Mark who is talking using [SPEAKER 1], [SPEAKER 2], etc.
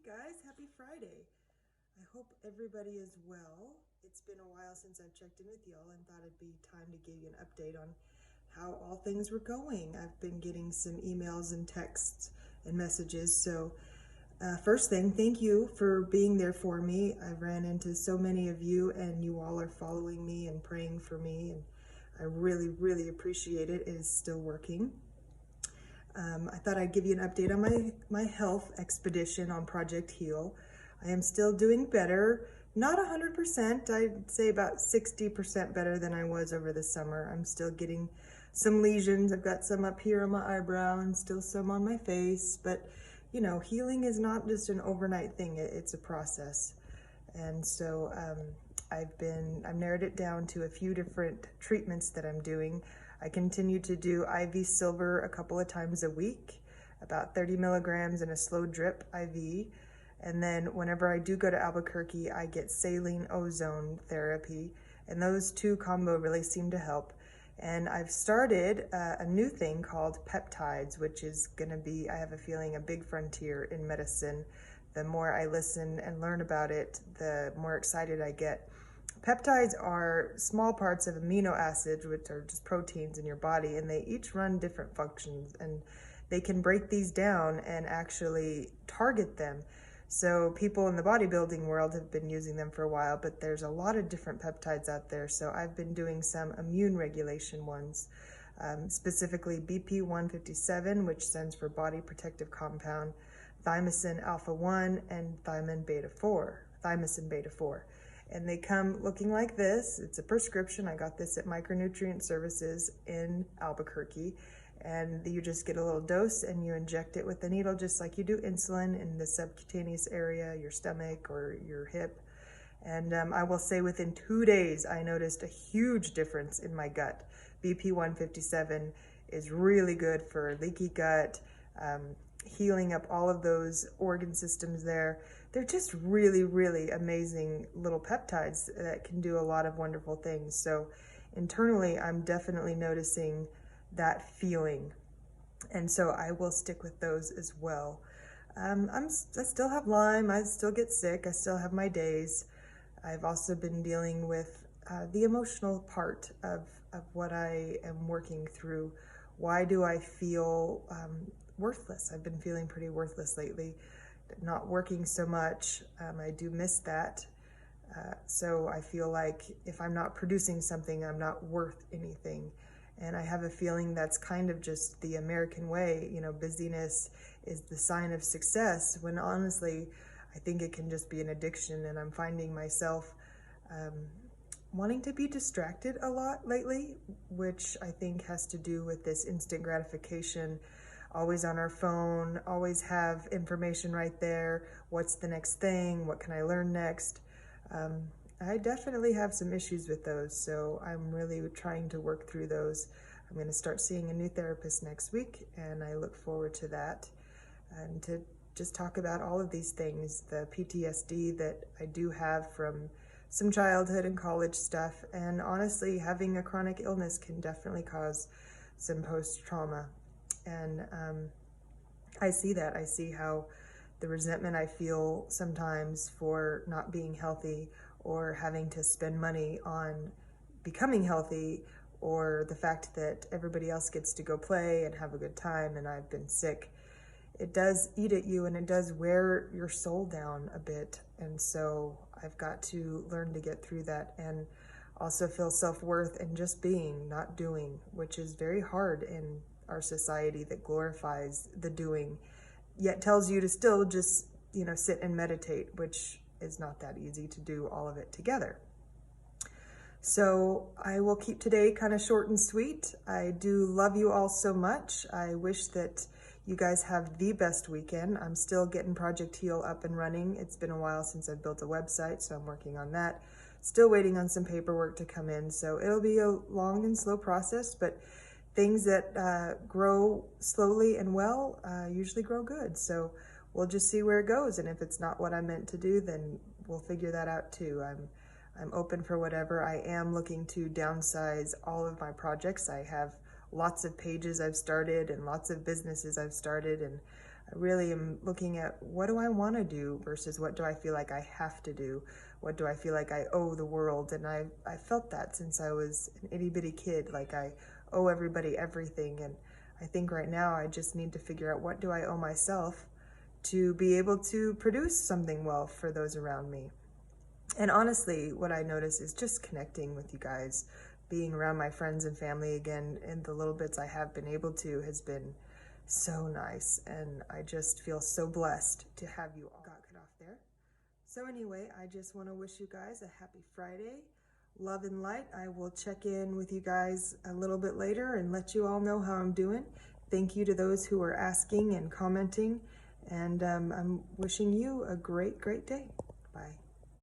[SPEAKER 1] guys, happy Friday. I hope everybody is well. It's been a while since I've checked in with y'all and thought it'd be time to give you an update on how all things were going. I've been getting some emails and texts and messages. So first thing, thank you for being there for me. I ran into so many of you and you all are following me and praying for me, and I really, really appreciate it. It is still working. I thought I'd give you an update on my health expedition on Project Heal. I am still doing better, not 100%, I'd say about 60% better than I was over the summer. I'm still getting some lesions. I've got some up here on my eyebrow and still some on my face, but you know, healing is not just an overnight thing, it's a process. And so I've narrowed it down to a few different treatments that I'm doing. I continue to do IV silver a couple of times a week, about 30 milligrams in a slow drip IV. And then whenever I do go to Albuquerque, I get saline ozone therapy. And those two combo really seem to help. And I've started a new thing called peptides, which is gonna be, I have a feeling, a big frontier in medicine. The more I listen and learn about it, the more excited I get. Peptides are small parts of amino acids, which are just proteins in your body, and they each run different functions, and they can break these down and actually target them. So people in the bodybuilding world have been using them for a while, but there's a lot of different peptides out there. So I've been doing some immune regulation ones, specifically BP157, which stands for body protective compound, thymosin alpha 1, and thymosin beta 4. And they come looking like this. It's a prescription. I got this at Micronutrient Services in Albuquerque. And you just get a little dose and you inject it with a needle, just like you do insulin in the subcutaneous area, your stomach or your hip. And I will say within 2 days, I noticed a huge difference in my gut. BP157 is really good for leaky gut, healing up all of those organ systems there. They're just really, really amazing little peptides that can do a lot of wonderful things. So internally, I'm definitely noticing that feeling. And so I will stick with those as well. I still have Lyme, I still get sick, I still have my days. I've also been dealing with the emotional part of what I am working through. Why do I feel worthless? I've been feeling pretty worthless lately, not working so much. I do miss that. So I feel like if I'm not producing something, I'm not worth anything. And I have a feeling that's kind of just the American way. You know, busyness is the sign of success, when honestly, I think it can just be an addiction. And I'm finding myself wanting to be distracted a lot lately, which I think has to do with this instant gratification. Always on our phone, always have information right there. What's the next thing? What can I learn next? I definitely have some issues with those, so I'm really trying to work through those. I'm going to start seeing a new therapist next week, and I look forward to that, and to just talk about all of these things, the PTSD that I do have from some childhood and college stuff, and honestly, having a chronic illness can definitely cause some post-trauma. And I see that. I see how the resentment I feel sometimes for not being healthy, or having to spend money on becoming healthy, or the fact that everybody else gets to go play and have a good time and I've been sick. It does eat at you, and it does wear your soul down a bit. And so I've got to learn to get through that, and also feel self-worth in just being, not doing, which is very hard in our society that glorifies the doing, yet tells you to still just, you know, sit and meditate, which is not that easy to do all of it together. So I will keep today kind of short and sweet. I do love you all so much. I wish that you guys have the best weekend. I'm still getting Project Heal up and running. It's been a while since I've built a website, so I'm working on that. Still waiting on some paperwork to come in, so it'll be a long and slow process, but things that grow slowly and well usually grow good. So we'll just see where it goes, and if it's not what I meant to do, then we'll figure that out too. I'm open for whatever. I am looking to downsize all of my projects. I have lots of pages I've started and lots of businesses I've started, and I really am looking at what do I want to do versus what do I feel like I have to do? What do I feel like I owe the world? And I felt that since I was an itty bitty kid, like I owe everybody everything. And I think right now I just need to figure out what do I owe myself to be able to produce something well for those around me. And honestly, what I notice is just connecting with you guys, being around my friends and family again, and the little bits I have been able to has been so nice. And I just feel so blessed to have you all. Got cut off there. So anyway, I just want to wish you guys a happy Friday. Love and light. I will check in with you guys a little bit later and let you all know how I'm doing. Thank you to those who are asking and commenting. And I'm wishing you a great, great day. Bye.